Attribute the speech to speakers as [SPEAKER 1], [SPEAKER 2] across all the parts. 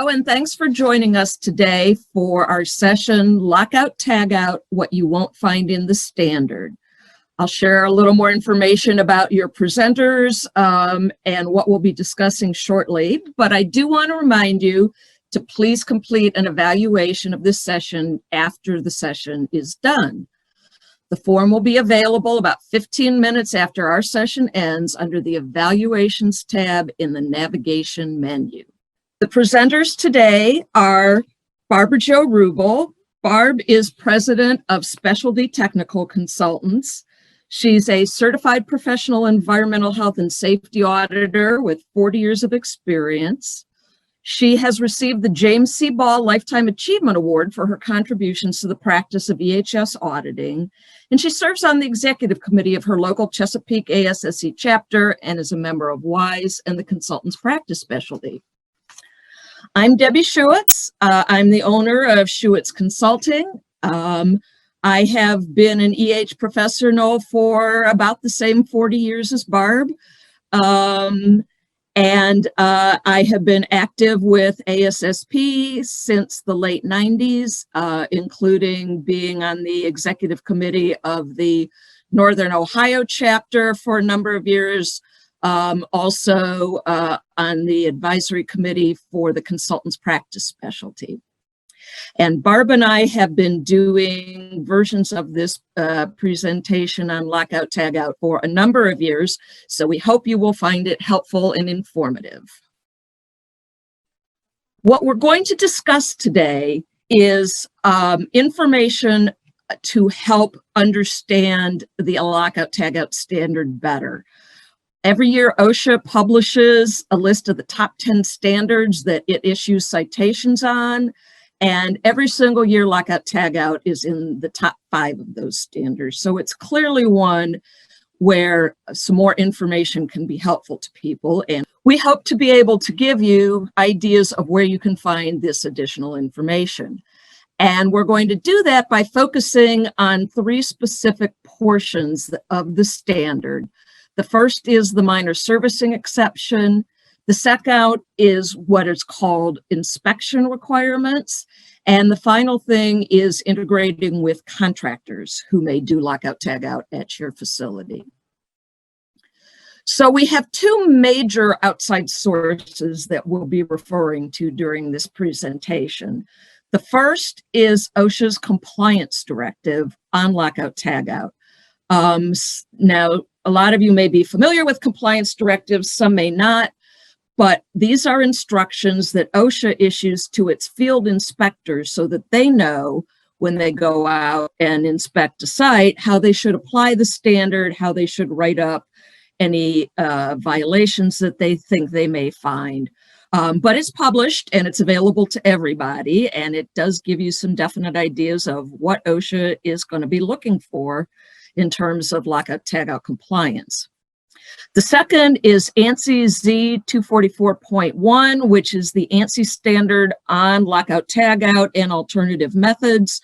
[SPEAKER 1] Hello, and thanks for joining us today for our session, Lockout Tagout, What You Won't Find in the Standard. I'll share a little more information about your presenters and what we'll be discussing shortly, but I do want to remind you to please complete an evaluation of this session after the session is done. The form will be available about 15 minutes after our session ends under the Evaluations tab in the navigation menu. The presenters today are Barbara Jo Rubel. Barb is president of Specialty Technical Consultants. She's a certified professional environmental health and safety auditor with 40 years of experience. She has received the James C. Ball Lifetime Achievement Award for her contributions to the practice of EHS auditing, and she serves on the executive committee of her local Chesapeake ASSP chapter and is a member of WISE and the Consultants Practice Specialty. I'm Debbie Schuetz. I'm the owner of Schuetz Consulting. I have been an EH professor now for about the same 40 years as Barb. I have been active with ASSP since the late 90s, including being on the executive committee of the Northern Ohio chapter for a number of years. Also on the advisory committee for the Consultants Practice Specialty. And Barb and I have been doing versions of this presentation on Lockout Tagout for a number of years, so we hope you will find it helpful and informative. What we're going to discuss today is information to help understand the Lockout Tagout standard better. Every year, OSHA publishes a list of the top 10 standards that it issues citations on, and every single year, Lockout Tagout is in the top 5 of those standards. So it's clearly one where some more information can be helpful to people, and we hope to be able to give you ideas of where you can find this additional information. And we're going to do that by focusing on 3 specific portions of the standard. The first is the minor servicing exception. The second is what is called inspection requirements. And the final thing is integrating with contractors who may do lockout tagout at your facility. So we have 2 major outside sources that we'll be referring to during this presentation. The first is OSHA's compliance directive on lockout tagout. Now, a lot of you may be familiar with compliance directives, some may not, but these are instructions that OSHA issues to its field inspectors so that they know when they go out and inspect a site, how they should apply the standard, how they should write up any violations that they think they may find. But it's published and it's available to everybody, and it does give you some definite ideas of what OSHA is going to be looking for in terms of lockout tagout compliance. The second is ANSI Z244.1, which is the ANSI standard on lockout tagout and alternative methods.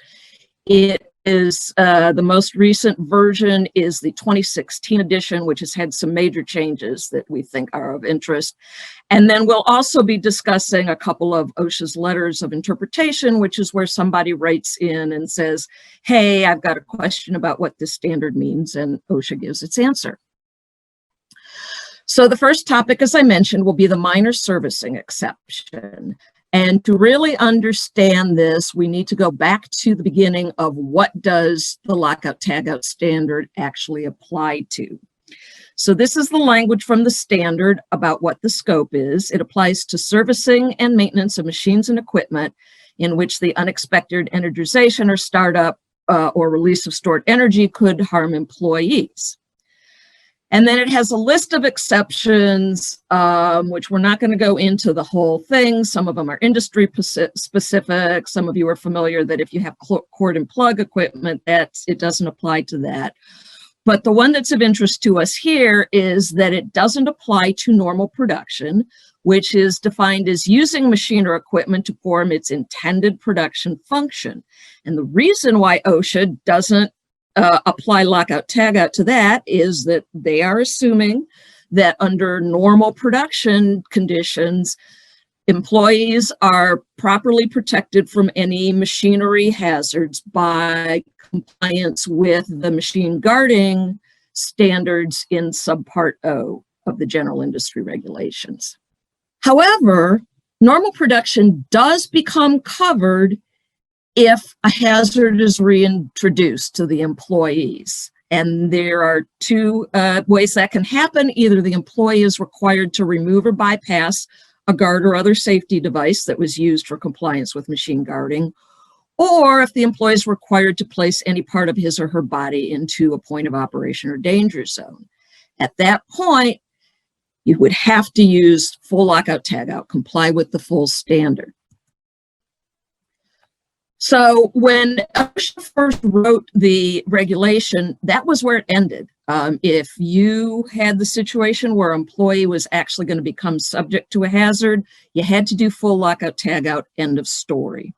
[SPEAKER 1] It is the most recent version is the 2016 edition, which has had some major changes that we think are of interest. And then we'll also be discussing a couple of OSHA's letters of interpretation, which is where somebody writes in and says, hey, I've got a question about what this standard means, and OSHA gives its answer. So the first topic, as I mentioned, will be the minor servicing exception. And to really understand this, we need to go back to the beginning of what does the lockout tagout standard actually apply to. So this is the language from the standard about what the scope is. It applies to servicing and maintenance of machines and equipment in which the unexpected energization or startup or release of stored energy could harm employees. And then it has a list of exceptions, which we're not going to go into the whole thing. Some of them are industry specific. Some of you are familiar that if you have cord and plug equipment, it doesn't apply to that. But the one that's of interest to us here is that it doesn't apply to normal production, which is defined as using machine or equipment to perform its intended production function. And the reason why OSHA doesn't apply lockout tagout to that is that they are assuming that under normal production conditions, Employees are properly protected from any machinery hazards by compliance with the machine guarding standards in subpart O of the general industry regulations. However, normal production does become covered if a hazard is reintroduced to the employees. And there are two ways that can happen. Either the employee is required to remove or bypass a guard or other safety device that was used for compliance with machine guarding, or if the employee is required to place any part of his or her body into a point of operation or danger zone. At that point, you would have to use full lockout tagout, comply with the full standard. So when OSHA first wrote the regulation, that was where it ended. If you had the situation where an employee was actually going to become subject to a hazard, you had to do full lockout tagout, end of story.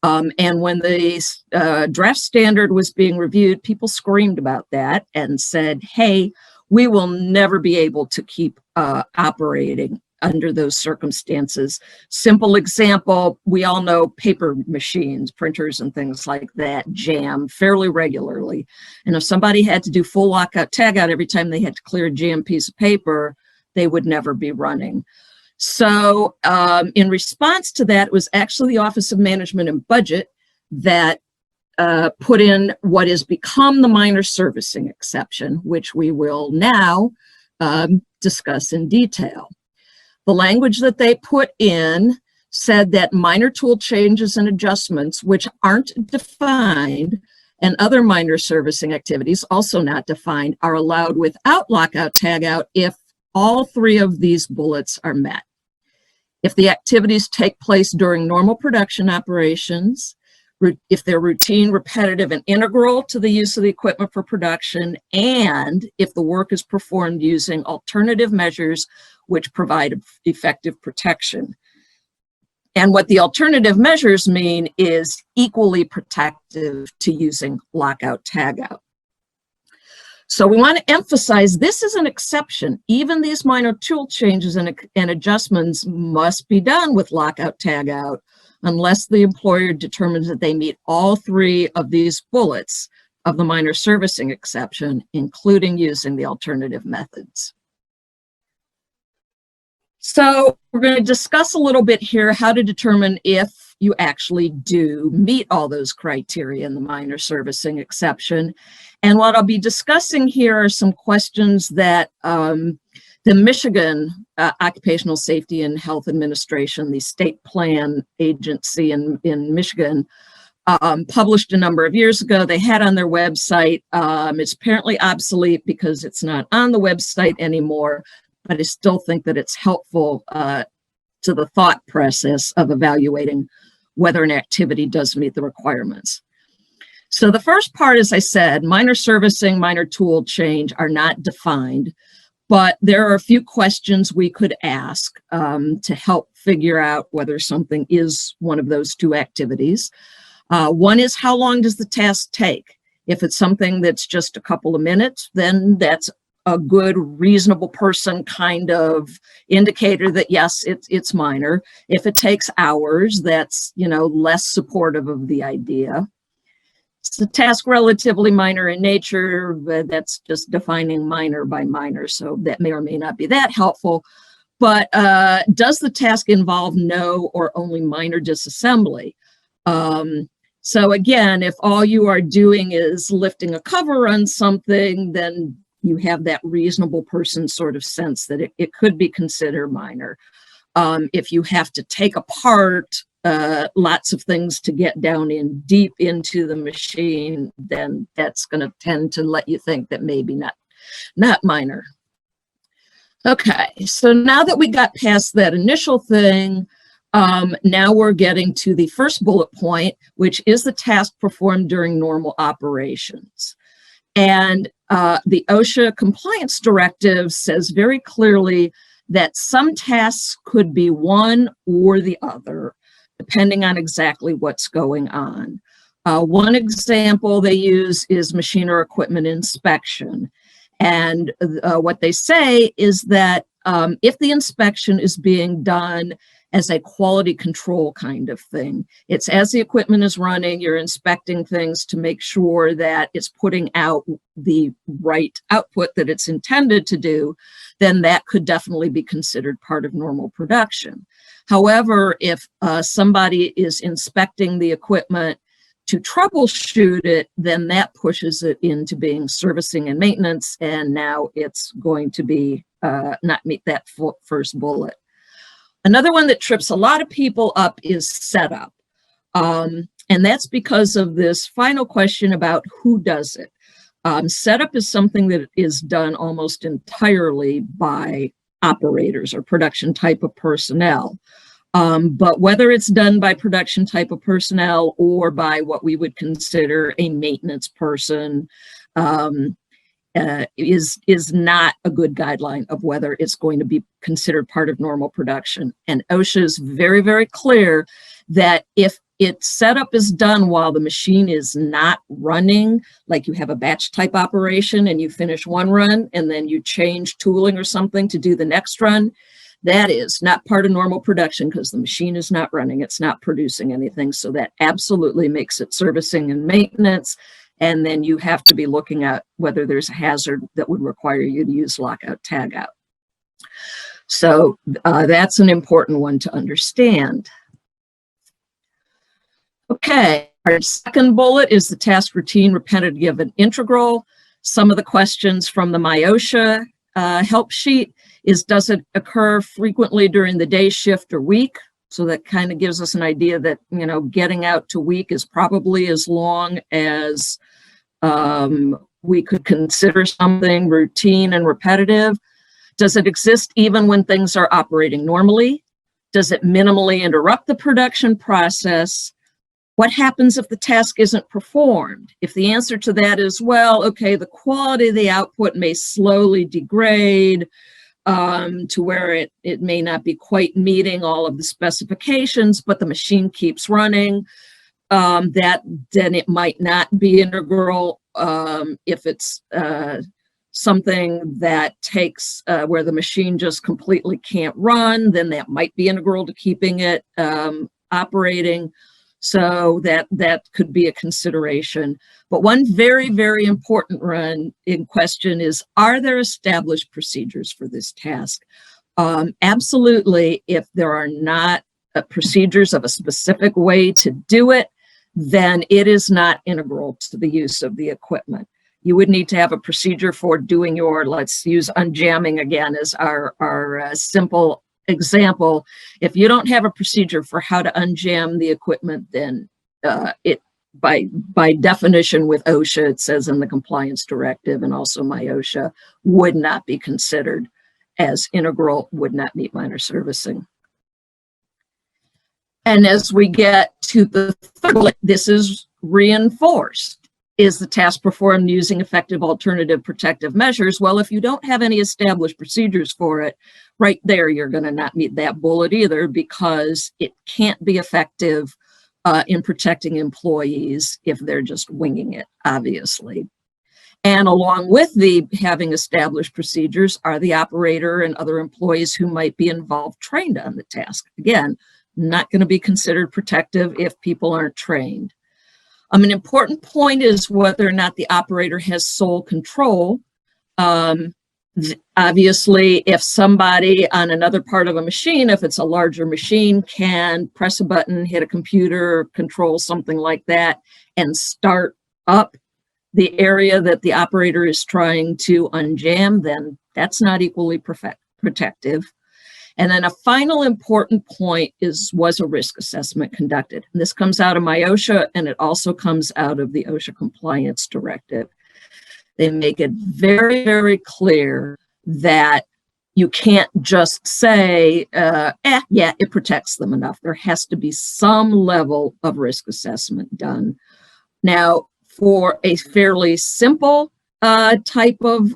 [SPEAKER 1] And when the draft standard was being reviewed, people screamed about that and said, hey, we will never be able to keep operating under those circumstances. Simple example, we all know paper machines, printers and things like that jam fairly regularly. And if somebody had to do full lockout tagout every time they had to clear a jammed piece of paper, they would never be running. So in response to that, it was actually the Office of Management and Budget that put in what has become the minor servicing exception, which we will now discuss in detail. The language that they put in said that minor tool changes and adjustments, which aren't defined, and other minor servicing activities, also not defined, are allowed without lockout tagout if all three of these bullets are met. If the activities take place during normal production operations, if they're routine, repetitive, and integral to the use of the equipment for production, and if the work is performed using alternative measures which provide effective protection. And what the alternative measures mean is equally protective to using lockout tagout. So we want to emphasize this is an exception. Even these minor tool changes and adjustments must be done with lockout tagout unless the employer determines that they meet all three of these bullets of the minor servicing exception, including using the alternative methods. So we're going to discuss a little bit here how to determine if you actually do meet all those criteria in the minor servicing exception. And what I'll be discussing here are some questions that the Michigan Occupational Safety and Health Administration, the state plan agency in Michigan, published a number of years ago. They had on their website. It's apparently obsolete because it's not on the website anymore, but I still think that it's helpful to the thought process of evaluating whether an activity does meet the requirements. So the first part, as I said, minor servicing, minor tool change are not defined, but there are a few questions we could ask to help figure out whether something is one of those two activities. One is, how long does the task take? If it's something that's just a couple of minutes, then that's a good, reasonable person kind of indicator that yes, it's minor. If it takes hours, that's, less supportive of the idea. It's a task relatively minor in nature, but that's just defining minor by minor, so that may or may not be that helpful. But does the task involve no or only minor disassembly? So again, if all you are doing is lifting a cover on something, then you have that reasonable person sort of sense that it could be considered minor. If you have to take apart lots of things to get down in deep into the machine, then that's going to tend to let you think that maybe not minor. Okay, so now that we got past that initial thing, now we're getting to the first bullet point, which is the task performed during normal operations. And the OSHA compliance directive says very clearly that some tasks could be one or the other, depending on exactly what's going on. One example they use is machine or equipment inspection. And what they say is that if the inspection is being done as a quality control kind of thing. It's as the equipment is running, you're inspecting things to make sure that it's putting out the right output that it's intended to do, then that could definitely be considered part of normal production. However, if somebody is inspecting the equipment to troubleshoot it, then that pushes it into being servicing and maintenance, and now it's going to be not meet that first bullet. Another one that trips a lot of people up is setup. And that's because of this final question about who does it. Setup is something that is done almost entirely by operators or production type of personnel. But whether it's done by production type of personnel or by what we would consider a maintenance person, is not a good guideline of whether it's going to be considered part of normal production. And OSHA is very, very clear that if its setup is done while the machine is not running, like you have a batch type operation and you finish one run and then you change tooling or something to do the next run, that is not part of normal production because the machine is not running, it's not producing anything. So that absolutely makes it servicing and maintenance. And then you have to be looking at whether there's a hazard that would require you to use lockout tagout. So that's an important one to understand. Okay, our second bullet is the task routine, repetitive, and integral. Some of the questions from the MyOSHA help sheet is, does it occur frequently during the day, shift, or week? So that kind of gives us an idea that, you know, getting out to week is probably as long as we could consider something routine and repetitive. Does it exist even when things are operating normally? Does it minimally interrupt the production process? What happens if the task isn't performed? If the answer to that is, well, okay, the quality of the output may slowly degrade to where it may not be quite meeting all of the specifications, but the machine keeps running, then it might not be integral. If it's something that takes where the machine just completely can't run, then that might be integral to keeping it operating. So that could be a consideration. But one very, very important run in question is, are there established procedures for this task? Absolutely, if there are not procedures of a specific way to do it, then it is not integral to the use of the equipment. You would need to have a procedure for doing your, let's use unjamming again as our simple example. If you don't have a procedure for how to unjam the equipment, then it by definition with OSHA, it says in the compliance directive and also MyOSHA, would not be considered as integral, would not meet minor servicing. And as we get to the third, this is reinforced. Is the task performed using effective alternative protective measures? Well, if you don't have any established procedures for it, right there, you're going to not meet that bullet either, because it can't be effective in protecting employees if they're just winging it, obviously. And along with the having established procedures are the operator and other employees who might be involved trained on the task. Again, not going to be considered protective if people aren't trained. An important point is whether or not the operator has sole control. Obviously, if somebody on another part of a machine, if it's a larger machine, can press a button, hit a computer, control something like that, and start up the area that the operator is trying to unjam, then that's not equally protective. And then a final important point is, was a risk assessment conducted? And this comes out of MyOSHA, and it also comes out of the OSHA compliance directive. They make it very, very clear that you can't just say, yeah, it protects them enough. There has to be some level of risk assessment done. Now, for a fairly simple type of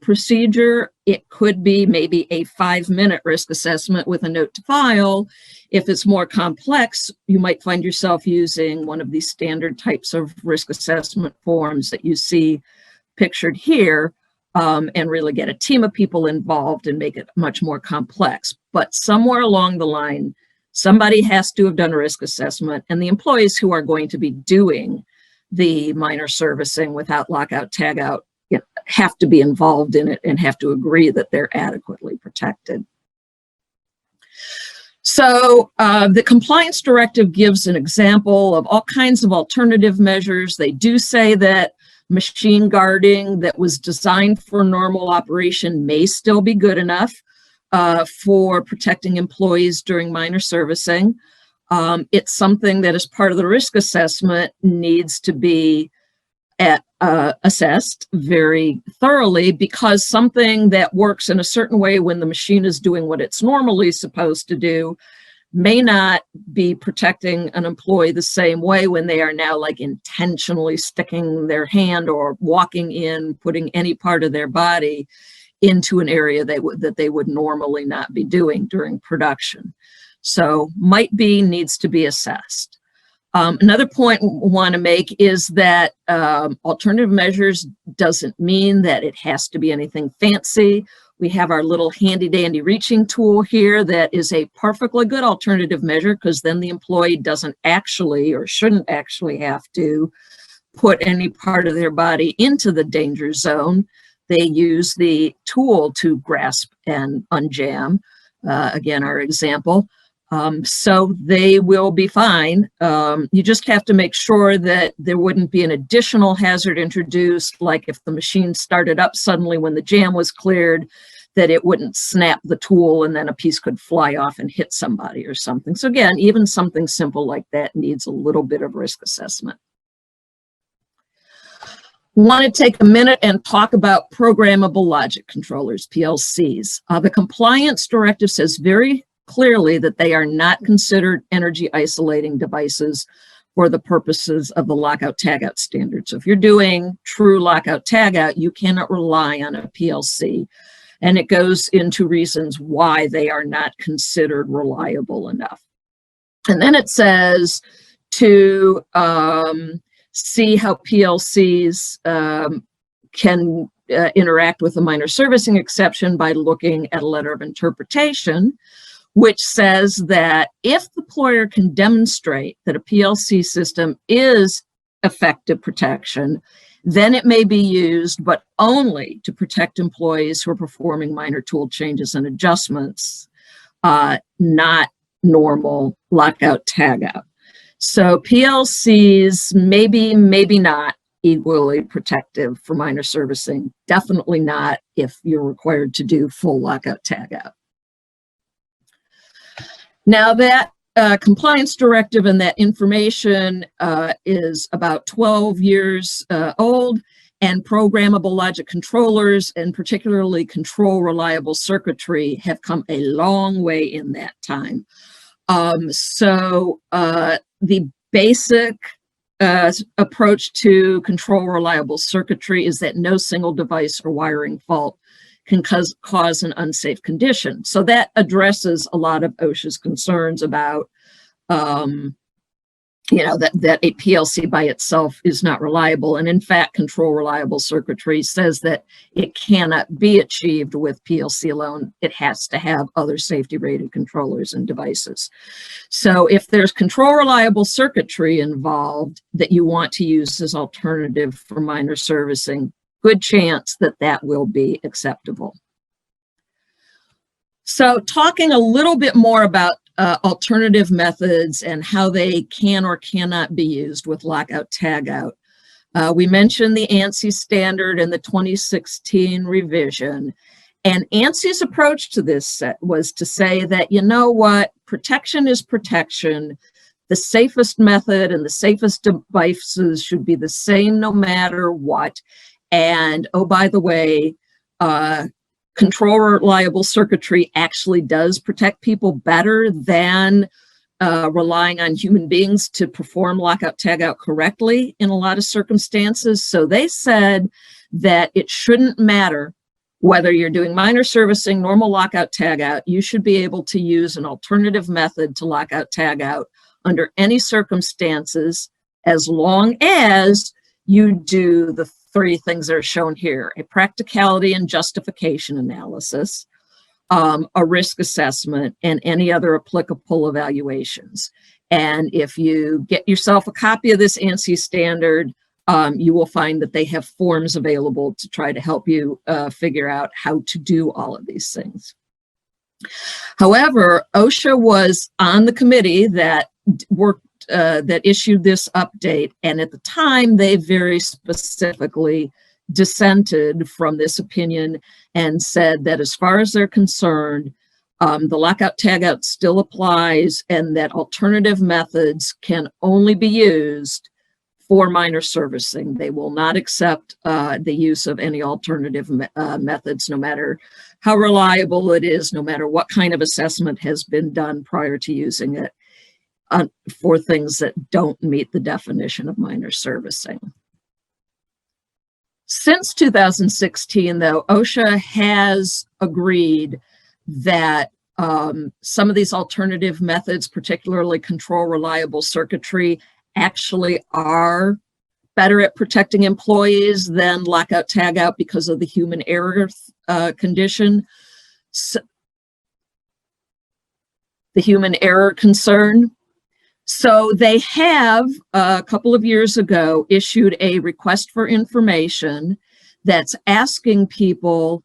[SPEAKER 1] procedure, it could be maybe a 5-minute risk assessment with a note to file. If it's more complex, you might find yourself using one of these standard types of risk assessment forms that you see pictured here, and really get a team of people involved and make it much more complex. But somewhere along the line, somebody has to have done a risk assessment, and the employees who are going to be doing the minor servicing without lockout tagout have to be involved in it and have to agree that they're adequately protected. So the compliance directive gives an example of all kinds of alternative measures. They do say that machine guarding that was designed for normal operation may still be good enough for protecting employees during minor servicing. It's something that, as part of the risk assessment, needs to be assessed very thoroughly, because something that works in a certain way when the machine is doing what it's normally supposed to do may not be protecting an employee the same way when they are now like intentionally sticking their hand or walking in, putting any part of their body into an area that they would normally not be doing during production. So might be needs to be assessed. Another point we want to make is that alternative measures doesn't mean that it has to be anything fancy. We have our little handy dandy reaching tool here that is a perfectly good alternative measure, because then the employee doesn't actually or shouldn't actually have to put any part of their body into the danger zone. They use the tool to grasp and unjam, again, our example. So they will be fine. You just have to make sure that there wouldn't be an additional hazard introduced, like if the machine started up suddenly when the jam was cleared, that it wouldn't snap the tool and then a piece could fly off and hit somebody or something. So again, even something simple like that needs a little bit of risk assessment. Want to take a minute and talk about programmable logic controllers, PLCs. The compliance directive says very clearly that they are not considered energy isolating devices for the purposes of the lockout tagout standard. So if you're doing true lockout tagout, you cannot rely on a PLC. And it goes into reasons why they are not considered reliable enough. And then it says to see how PLCs can interact with the minor servicing exception by looking at a letter of interpretation, which says that if the employer can demonstrate that a PLC system is effective protection, then it may be used, but only to protect employees who are performing minor tool changes and adjustments, not normal lockout tagout. So PLCs maybe not equally protective for minor servicing, definitely not if you're required to do full lockout tagout. Now that compliance directive and that information is about 12 years old, and programmable logic controllers, and particularly control reliable circuitry, have come a long way in that time. So the basic approach to control reliable circuitry is that no single device or wiring fault can cause an unsafe condition. So that addresses a lot of OSHA's concerns about, that a PLC by itself is not reliable. And in fact, control reliable circuitry says that it cannot be achieved with PLC alone. It has to have other safety rated controllers and devices. So if there's control reliable circuitry involved that you want to use as alternative for minor servicing, good chance that that will be acceptable. So talking a little bit more about alternative methods and how they can or cannot be used with lockout tagout. We mentioned the ANSI standard and the 2016 revision. And ANSI's approach to this was to say that, you know what, protection is protection. The safest method and the safest devices should be the same no matter what. And oh, by the way, control reliable circuitry actually does protect people better than relying on human beings to perform lockout tagout correctly in a lot of circumstances. So they said that it shouldn't matter whether you're doing minor servicing, normal lockout tagout, you should be able to use an alternative method to lockout tagout under any circumstances, as long as you do the three things that are shown here: a practicality and justification analysis, a risk assessment, and any other applicable evaluations. And if you get yourself a copy of this ANSI standard, you will find that they have forms available to try to help you figure out how to do all of these things. However, OSHA was on the committee that that issued this update, and at the time they very specifically dissented from this opinion and said that as far as they're concerned, the lockout tagout still applies, and that alternative methods can only be used for minor servicing. They will not accept the use of any alternative methods, no matter how reliable it is, no matter what kind of assessment has been done prior to using it, for things that don't meet the definition of minor servicing. Since 2016, though, OSHA has agreed that some of these alternative methods, particularly control reliable circuitry, actually are better at protecting employees than lockout tagout because of the human error condition. So, the human error concern. So they have, a couple of years ago, issued a request for information that's asking people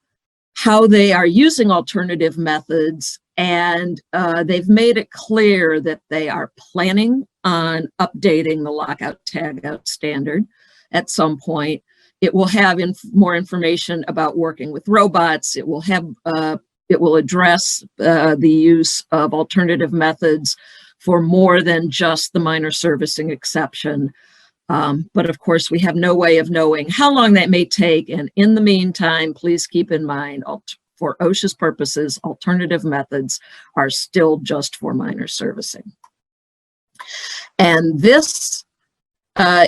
[SPEAKER 1] how they are using alternative methods, and they've made it clear that they are planning on updating the lockout tagout standard at some point. It will have more information about working with robots. It will have it will address the use of alternative methods for more than just the minor servicing exception. But of course, we have no way of knowing how long that may take. And in the meantime, please keep in mind, for OSHA's purposes, alternative methods are still just for minor servicing. And this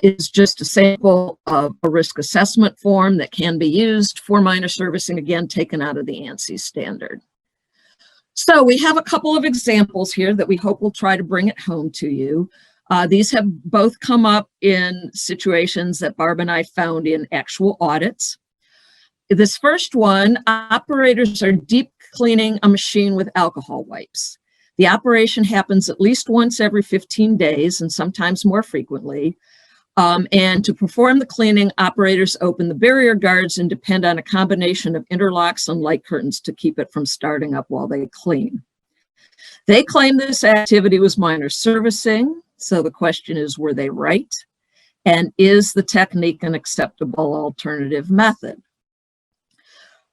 [SPEAKER 1] is just a sample of a risk assessment form that can be used for minor servicing, again, taken out of the ANSI standard. So we have a couple of examples here that we hope will try to bring it home to you. These have both come up in situations that Barb and I found in actual audits. This first one, operators are deep cleaning a machine with alcohol wipes. The operation happens at least once every 15 days and sometimes more frequently. And to perform the cleaning, operators open the barrier guards and depend on a combination of interlocks and light curtains to keep it from starting up while they clean. They claim this activity was minor servicing. So the question is, were they right? And is the technique an acceptable alternative method?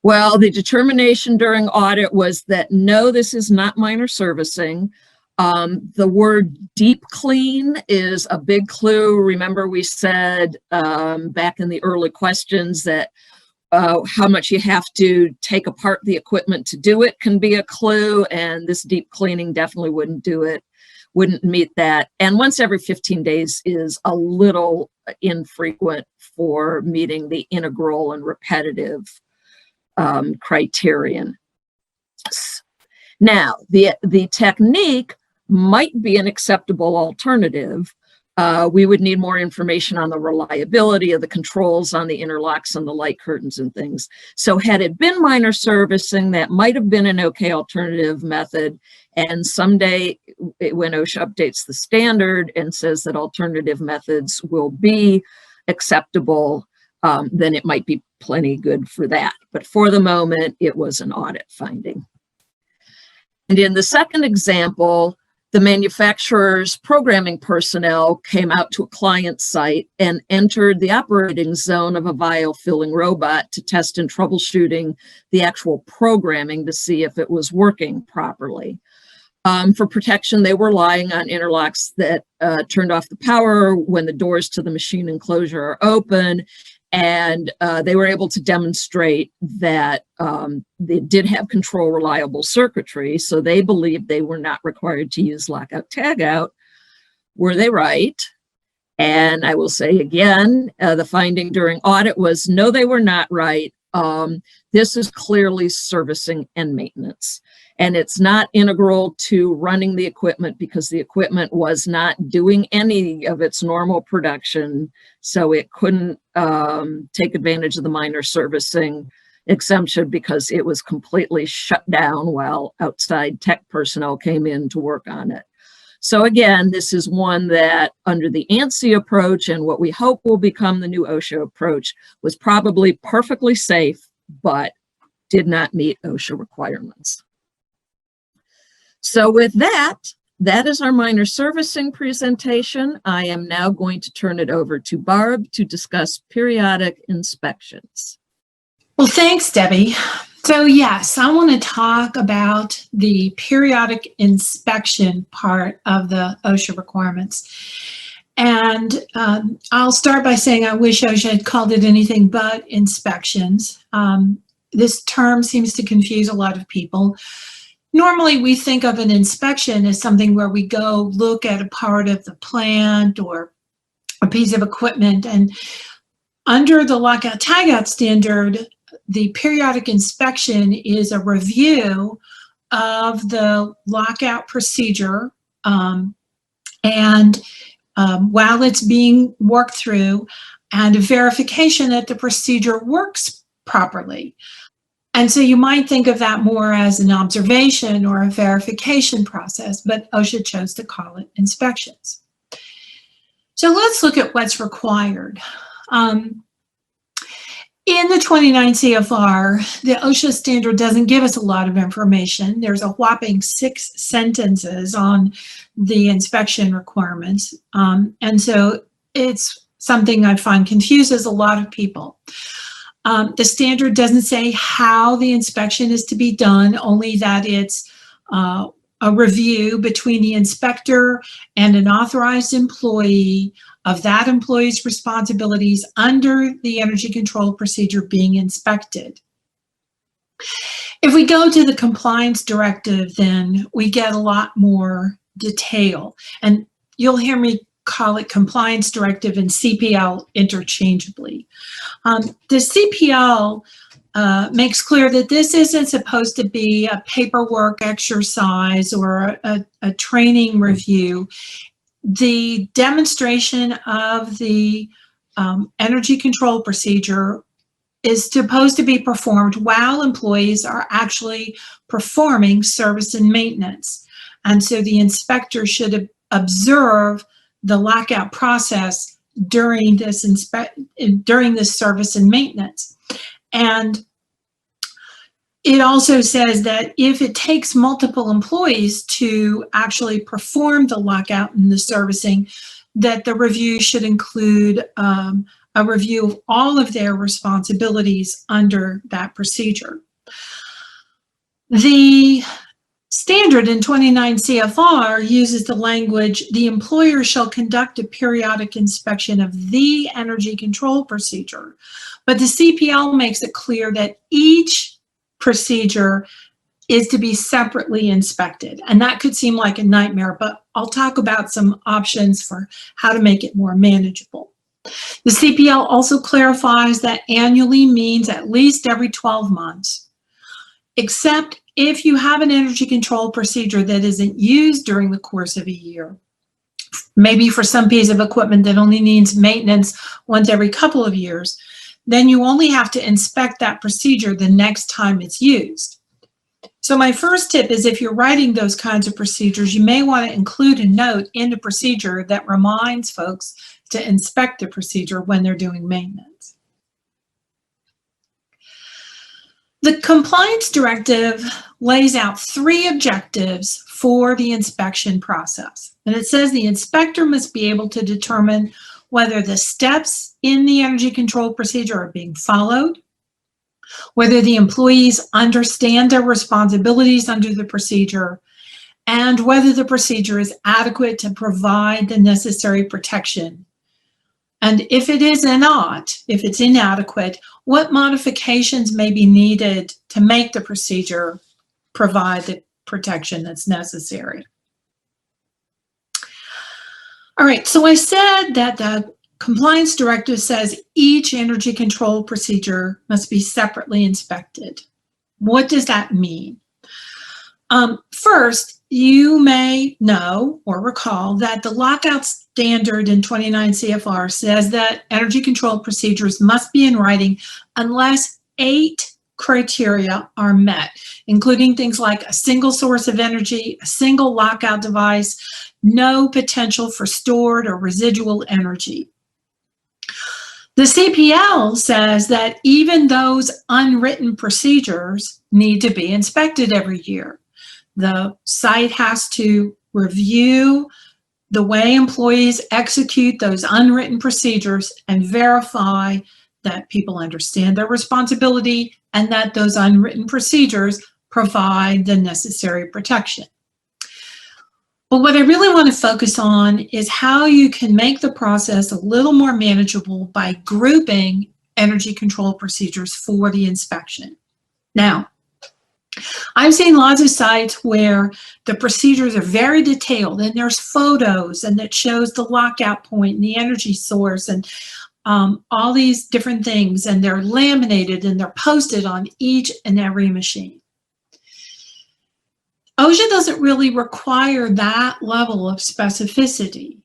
[SPEAKER 1] Well, the determination during audit was that no, this is not minor servicing. The word deep clean is a big clue. Remember, we said back in the early questions that how much you have to take apart the equipment to do it can be a clue, and this deep cleaning definitely wouldn't do it, wouldn't meet that. And once every 15 days is a little infrequent for meeting the integral and repetitive criterion. Now, the technique might be an acceptable alternative. We would need more information on the reliability of the controls on the interlocks and the light curtains and things. So had it been minor servicing, that might have been an okay alternative method. And someday when OSHA updates the standard and says that alternative methods will be acceptable, then it might be plenty good for that. But for the moment, it was an audit finding. And in the second example, the manufacturer's programming personnel came out to a client site and entered the operating zone of a vial filling robot to test and troubleshooting the actual programming to see if it was working properly. For protection, they were relying on interlocks that turned off the power when the doors to the machine enclosure are open. And they were able to demonstrate that they did have control reliable circuitry, so they believed they were not required to use lockout tagout. Were they right? And I will say again, the finding during audit was no, they were not right. This is clearly servicing and maintenance. And it's not integral to running the equipment because the equipment was not doing any of its normal production, so it couldn't take advantage of the minor servicing exemption because it was completely shut down while outside tech personnel came in to work on it. So again, this is one that under the ANSI approach and what we hope will become the new OSHA approach was probably perfectly safe, but did not meet OSHA requirements. So with that, that is our minor servicing presentation. I am now going to turn it over to Barb to discuss periodic inspections.
[SPEAKER 2] Well, thanks, Debbie. So yes, I want to talk about the periodic inspection part of the OSHA requirements. And I'll start by saying I wish OSHA had called it anything but inspections. This term seems to confuse a lot of people. Normally, we think of an inspection as something where we go look at a part of the plant or a piece of equipment. And under the lockout tagout standard, the periodic inspection is a review of the lockout procedure. While it's being worked through, and a verification that the procedure works properly. And so you might think of that more as an observation or a verification process, but OSHA chose to call it inspections. So let's look at what's required. In the 29 CFR, the OSHA standard doesn't give us a lot of information. There's a whopping 6 sentences on the inspection requirements. And so it's something I find confuses a lot of people. The standard doesn't say how the inspection is to be done, only that it's a review between the inspector and an authorized employee of that employee's responsibilities under the energy control procedure being inspected. If we go to the compliance directive, then we get a lot more detail. And you'll hear me call it compliance directive and CPL interchangeably. The CPL makes clear that this isn't supposed to be a paperwork exercise or a training review. The demonstration of the energy control procedure is supposed to be performed while employees are actually performing service and maintenance. And so the inspector should observe the lockout process during this service and maintenance. And it also says that if it takes multiple employees to actually perform the lockout and the servicing, that the review should include a review of all of their responsibilities under that procedure. The standard in 29 CFR uses the language, the employer shall conduct a periodic inspection of the energy control procedure. But the CPL makes it clear that each procedure is to be separately inspected. And that could seem like a nightmare, but I'll talk about some options for how to make it more manageable. The CPL also clarifies that annually means at least every 12 months, except if you have an energy control procedure that isn't used during the course of a year. Maybe for some piece of equipment that only needs maintenance once every couple of years, then you only have to inspect that procedure the next time it's used. So my first tip is if you're writing those kinds of procedures, you may want to include a note in the procedure that reminds folks to inspect the procedure when they're doing maintenance. The compliance directive lays out 3 objectives for the inspection process. And it says the inspector must be able to determine whether the steps in the energy control procedure are being followed, whether the employees understand their responsibilities under the procedure, and whether the procedure is adequate to provide the necessary protection. And if it is not, if it's inadequate, what modifications may be needed to make the procedure provide the protection that's necessary. All right, so I said that the compliance directive says each energy control procedure must be separately inspected. What does that mean? First, you may know or recall that the lockout standard in 29 CFR says that energy control procedures must be in writing unless 8 criteria are met, including things like a single source of energy, a single lockout device, no potential for stored or residual energy. The CPL says that even those unwritten procedures need to be inspected every year. The site has to review the way employees execute those unwritten procedures and verify that people understand their responsibility and that those unwritten procedures provide the necessary protection. But what I really want to focus on is how you can make the process a little more manageable by grouping energy control procedures for the inspection. Now, I've seen lots of sites where the procedures are very detailed and there's photos and it shows the lockout point and the energy source and all these different things, and they're laminated and they're posted on each and every machine. OSHA doesn't really require that level of specificity.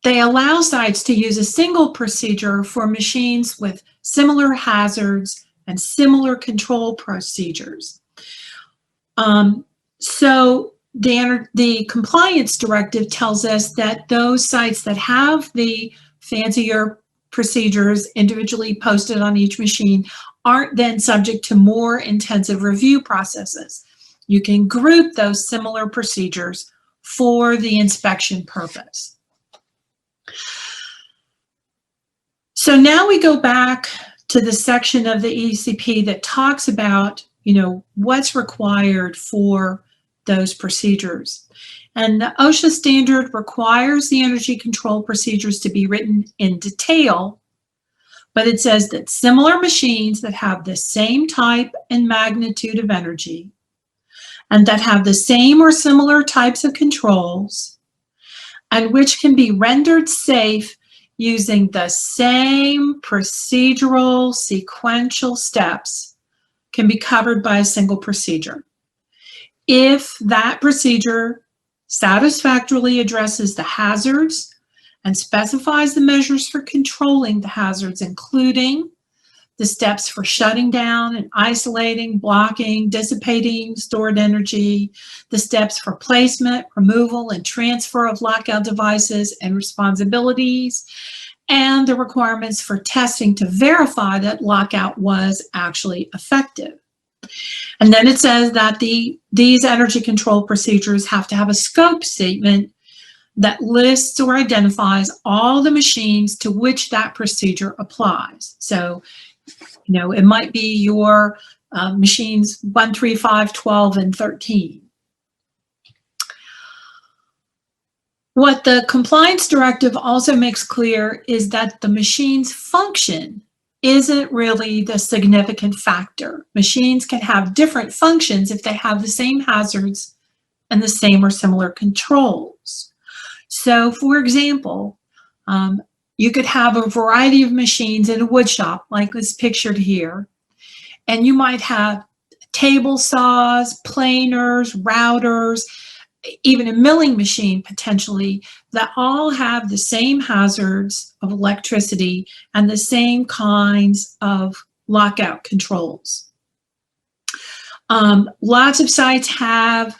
[SPEAKER 2] They allow sites to use a single procedure for machines with similar hazards and similar control procedures. So the compliance directive tells us that those sites that have the fancier procedures individually posted on each machine aren't then subject to more intensive review processes. You can group those similar procedures for the inspection purpose. So now we go back to the section of the ECP that talks about, what's required for those procedures. And the OSHA standard requires the energy control procedures to be written in detail, but it says that similar machines that have the same type and magnitude of energy and that have the same or similar types of controls and which can be rendered safe using the same procedural sequential steps can be covered by a single procedure. If that procedure satisfactorily addresses the hazards and specifies the measures for controlling the hazards, including the steps for shutting down and isolating, blocking, dissipating stored energy, the steps for placement, removal, and transfer of lockout devices and responsibilities, and the requirements for testing to verify that lockout was actually effective. And then it says that these energy control procedures have to have a scope statement that lists or identifies all the machines to which that procedure applies. So, it might be your machines 1, 3, 5, 12, and 13. What the compliance directive also makes clear is that the machine's function isn't really the significant factor. Machines can have different functions if they have the same hazards and the same or similar controls. So, for example, you could have a variety of machines in a wood shop, like is pictured here, and you might have table saws, planers, routers, even a milling machine potentially, that all have the same hazards of electricity and the same kinds of lockout controls. Lots of sites have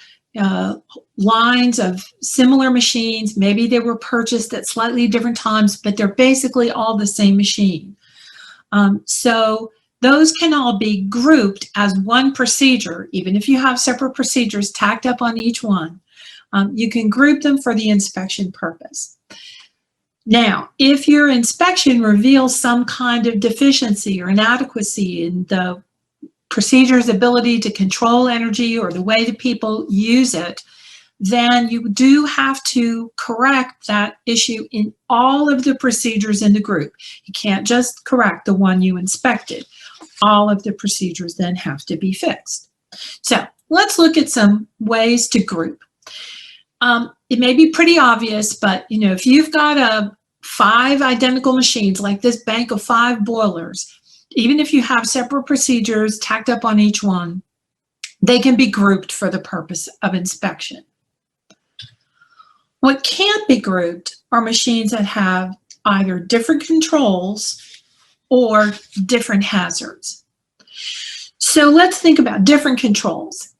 [SPEAKER 2] lines of similar machines. Maybe they were purchased at slightly different times, but they're basically all the same machine. So those can all be grouped as one procedure, even if you have separate procedures tacked up on each one. You can group them for the inspection purpose. Now, if your inspection reveals some kind of deficiency or inadequacy in the procedure's ability to control energy or the way that people use it, then you do have to correct that issue in all of the procedures in the group. You can't just correct the one you inspected. All of the procedures then have to be fixed. So let's look at some ways to group. It may be pretty obvious, but if you've got 5 identical machines like this bank of 5 boilers, even if you have separate procedures tacked up on each one, They can be grouped for the purpose of inspection. What can't be grouped are machines that have either different controls or different hazards. So let's think about different controls.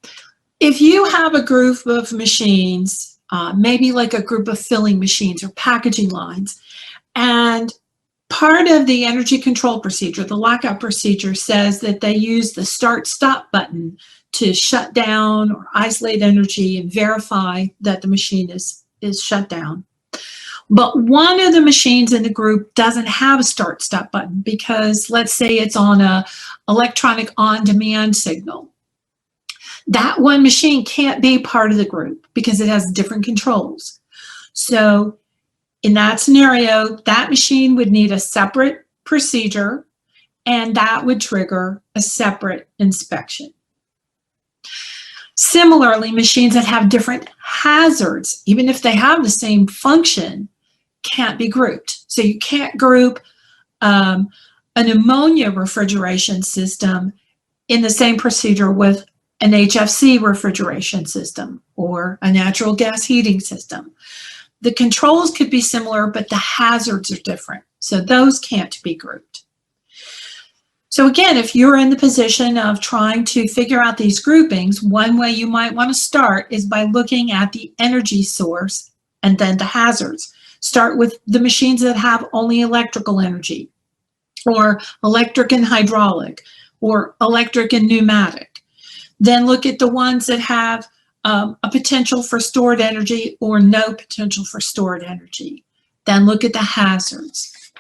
[SPEAKER 2] If you have a group of machines, maybe like a group of filling machines or packaging lines, and part of the energy control procedure, the lockout procedure, says that they use the start-stop button to shut down or isolate energy and verify that the machine is shut down. But one of the machines in the group doesn't have a start-stop button because, let's say, it's on a electronic on-demand signal. That one machine can't be part of the group because it has different controls. So in that scenario, that machine would need a separate procedure, and that would trigger a separate inspection. Similarly, machines that have different hazards, even if they have the same function, can't be grouped. So you can't group an ammonia refrigeration system in the same procedure with an HFC refrigeration system or a natural gas heating system. The controls could be similar, but the hazards are different. So those can't be grouped. So again, if you're in the position of trying to figure out these groupings, one way you might want to start is by looking at the energy source and then the hazards. Start with the machines that have only electrical energy, or electric and hydraulic, or electric and pneumatic. Then look at the ones that have a potential for stored energy or no potential for stored energy. Then look at the hazards.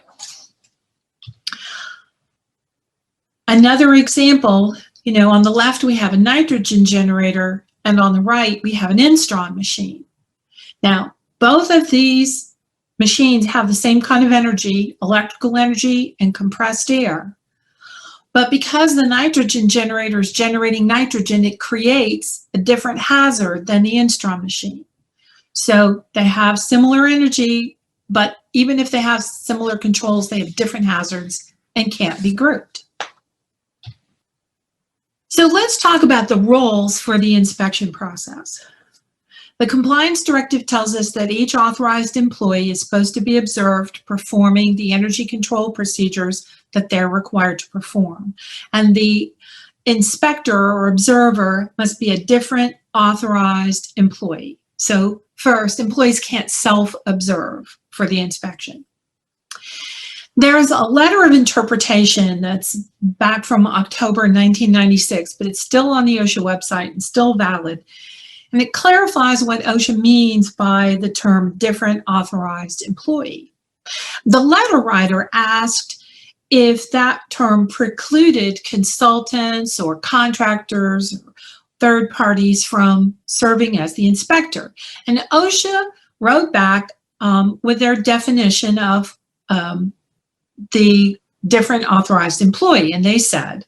[SPEAKER 2] Another example, on the left we have a nitrogen generator, and on the right we have an Instron machine. Now, both of these machines have the same kind of energy, electrical energy and compressed air. But because the nitrogen generator is generating nitrogen, it creates a different hazard than the Instron machine. So they have similar energy, but even if they have similar controls, they have different hazards and can't be grouped. So let's talk about the roles for the inspection process. The compliance directive tells us that each authorized employee is supposed to be observed performing the energy control procedures that they're required to perform. And the inspector or observer must be a different authorized employee. So first, employees can't self-observe for the inspection. There's a letter of interpretation that's back from October 1996, but it's still on the OSHA website and still valid. And it clarifies what OSHA means by the term different authorized employee. The letter writer asked if that term precluded consultants or contractors or third parties from serving as the inspector. And OSHA wrote back with their definition of the different authorized employee, and they said,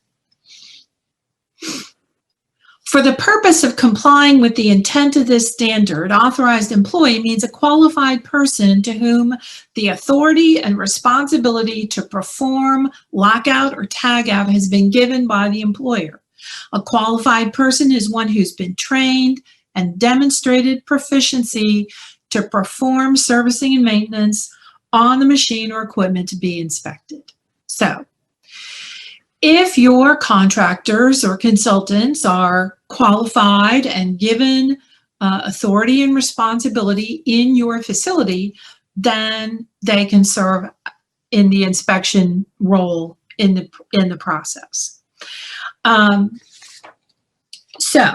[SPEAKER 2] for the purpose of complying with the intent of this standard, authorized employee means a qualified person to whom the authority and responsibility to perform lockout or tagout has been given by the employer. A qualified person is one who's been trained and demonstrated proficiency to perform servicing and maintenance on the machine or equipment to be inspected. So, if your contractors or consultants are qualified and given authority and responsibility in your facility, then they can serve in the inspection role in the process. So,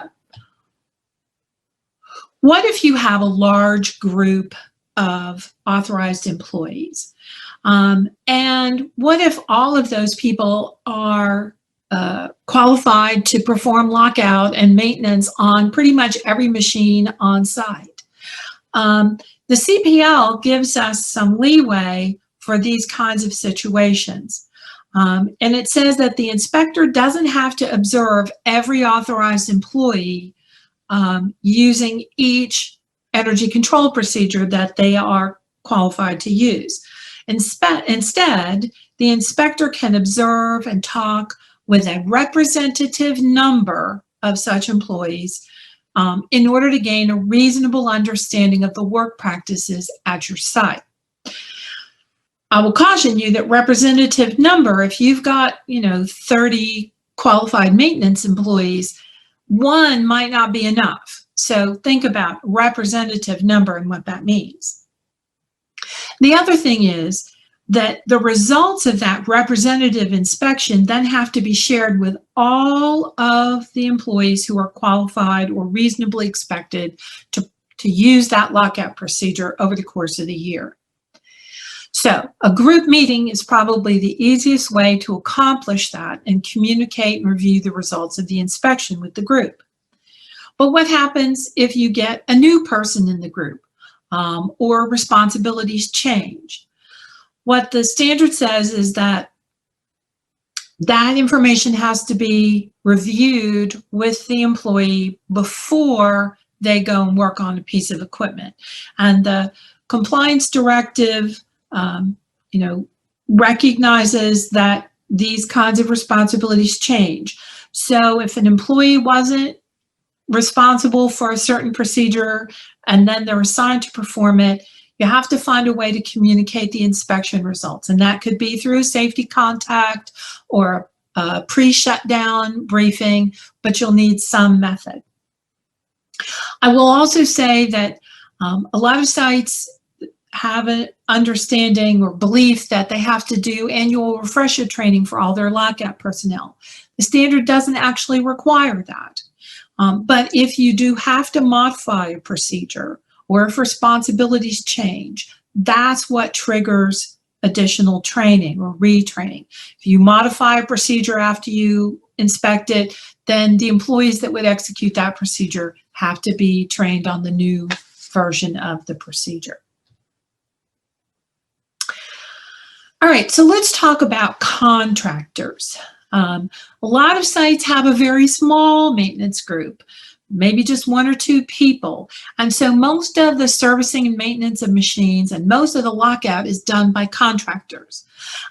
[SPEAKER 2] what if you have a large group of authorized employees? And what if all of those people are qualified to perform lockout and maintenance on pretty much every machine on site? The CPL gives us some leeway for these kinds of situations. And it says that the inspector doesn't have to observe every authorized employee using each energy control procedure that they are qualified to use. Instead, the inspector can observe and talk with a representative number of such employees in order to gain a reasonable understanding of the work practices at your site. I will caution you that representative number, if you've got, 30 qualified maintenance employees, one might not be enough. So think about representative number and what that means. The other thing is that the results of that representative inspection then have to be shared with all of the employees who are qualified or reasonably expected to use that lockout procedure over the course of the year. So a group meeting is probably the easiest way to accomplish that and communicate and review the results of the inspection with the group. But what happens if you get a new person in the group or responsibilities change? What the standard says is that that information has to be reviewed with the employee before they go and work on a piece of equipment. And the compliance directive recognizes that these kinds of responsibilities change. So if an employee wasn't responsible for a certain procedure and then they're assigned to perform it, you have to find a way to communicate the inspection results. And that could be through a safety contact or a pre-shutdown briefing, but you'll need some method. I will also say that a lot of sites have an understanding or belief that they have to do annual refresher training for all their lockout personnel. The standard doesn't actually require that. But if you do have to modify a procedure or if responsibilities change, that's what triggers additional training or retraining. If you modify a procedure after you inspect it, then the employees that would execute that procedure have to be trained on the new version of the procedure. All right, so let's talk about contractors. A lot of sites have a very small maintenance group, maybe just one or two people. And so most of the servicing and maintenance of machines and most of the lockout is done by contractors.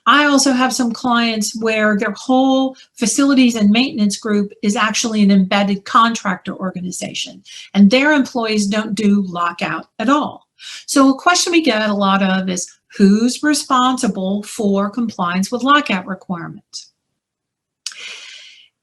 [SPEAKER 2] I also have some clients where their whole facilities and maintenance group is actually an embedded contractor organization, and their employees don't do lockout at all. So a question we get a lot of is, who's responsible for compliance with lockout requirements?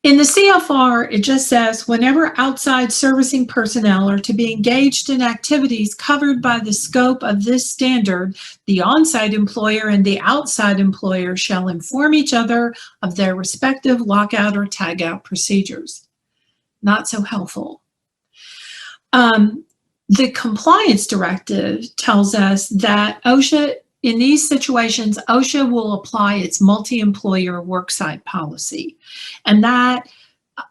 [SPEAKER 2] In the CFR, it just says whenever outside servicing personnel are to be engaged in activities covered by the scope of this standard, the on-site employer and the outside employer shall inform each other of their respective lockout or tagout procedures. Not so helpful. The compliance directive tells us that OSHA, in these situations, OSHA will apply its multi-employer worksite policy. And that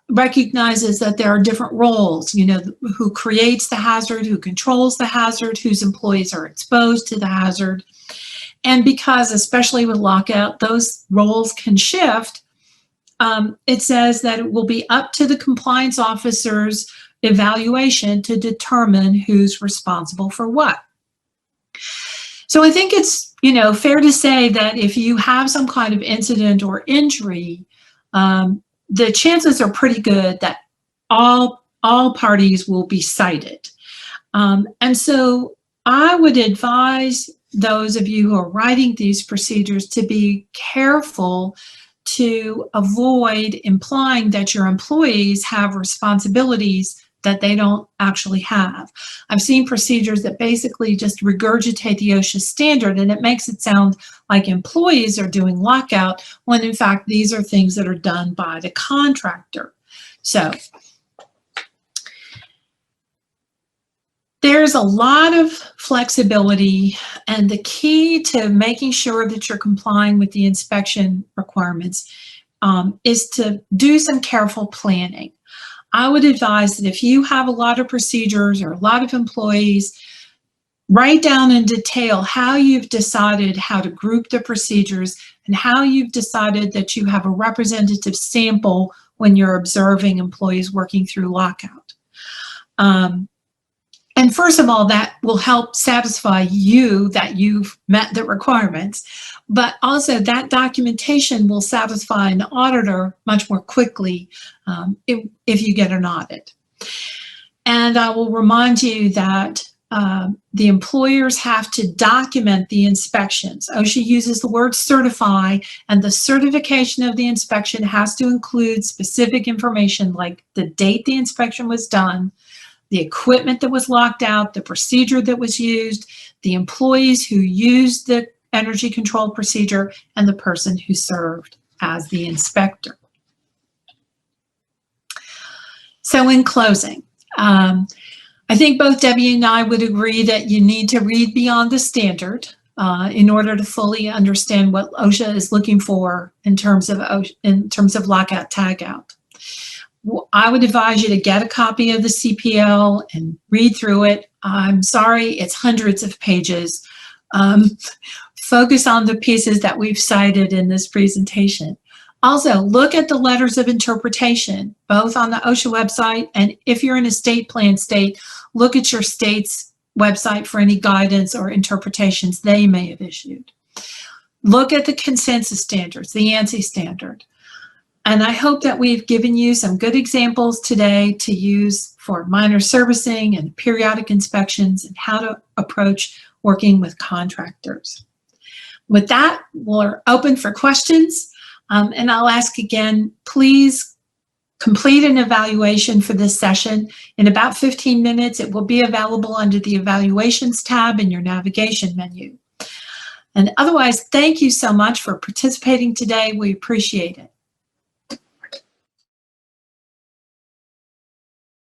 [SPEAKER 2] recognizes that there are different roles, who creates the hazard, who controls the hazard, whose employees are exposed to the hazard. And because, especially with lockout, those roles can shift, it says that it will be up to the compliance officer's evaluation to determine who's responsible for what. So I think it's, fair to say that if you have some kind of incident or injury, the chances are pretty good that all parties will be cited. And so I would advise those of you who are writing these procedures to be careful to avoid implying that your employees have responsibilities that they don't actually have. I've seen procedures that basically just regurgitate the OSHA standard, and it makes it sound like employees are doing lockout when in fact these are things that are done by the contractor. So there's a lot of flexibility, and the key to making sure that you're complying with the inspection requirements is to do some careful planning. I would advise that if you have a lot of procedures or a lot of employees, write down in detail how you've decided how to group the procedures and how you've decided that you have a representative sample when you're observing employees working through lockout. And first of all, that will help satisfy you that you've met the requirements, but also that documentation will satisfy an auditor much more quickly if you get an audit. And I will remind you that the employers have to document the inspections. OSHA uses the word certify, and the certification of the inspection has to include specific information like the date the inspection was done, the equipment that was locked out, the procedure that was used, the employees who used the energy control procedure, and the person who served as the inspector. So in closing, I think both Debbie and I would agree that you need to read beyond the standard in order to fully understand what OSHA is looking for in terms of lockout tagout. I would advise you to get a copy of the CPL and read through it. I'm sorry, it's hundreds of pages. Focus on the pieces that we've cited in this presentation. Also, look at the letters of interpretation, both on the OSHA website, and if you're in a state plan state, look at your state's website for any guidance or interpretations they may have issued. Look at the consensus standards, the ANSI standard. And I hope that we've given you some good examples today to use for minor servicing and periodic inspections and how to approach working with contractors. With that, we're open for questions. And I'll ask again, please complete an evaluation for this session. In about 15 minutes, it will be available under the Evaluations tab in your navigation menu. And otherwise, thank you so much for participating today. We appreciate it.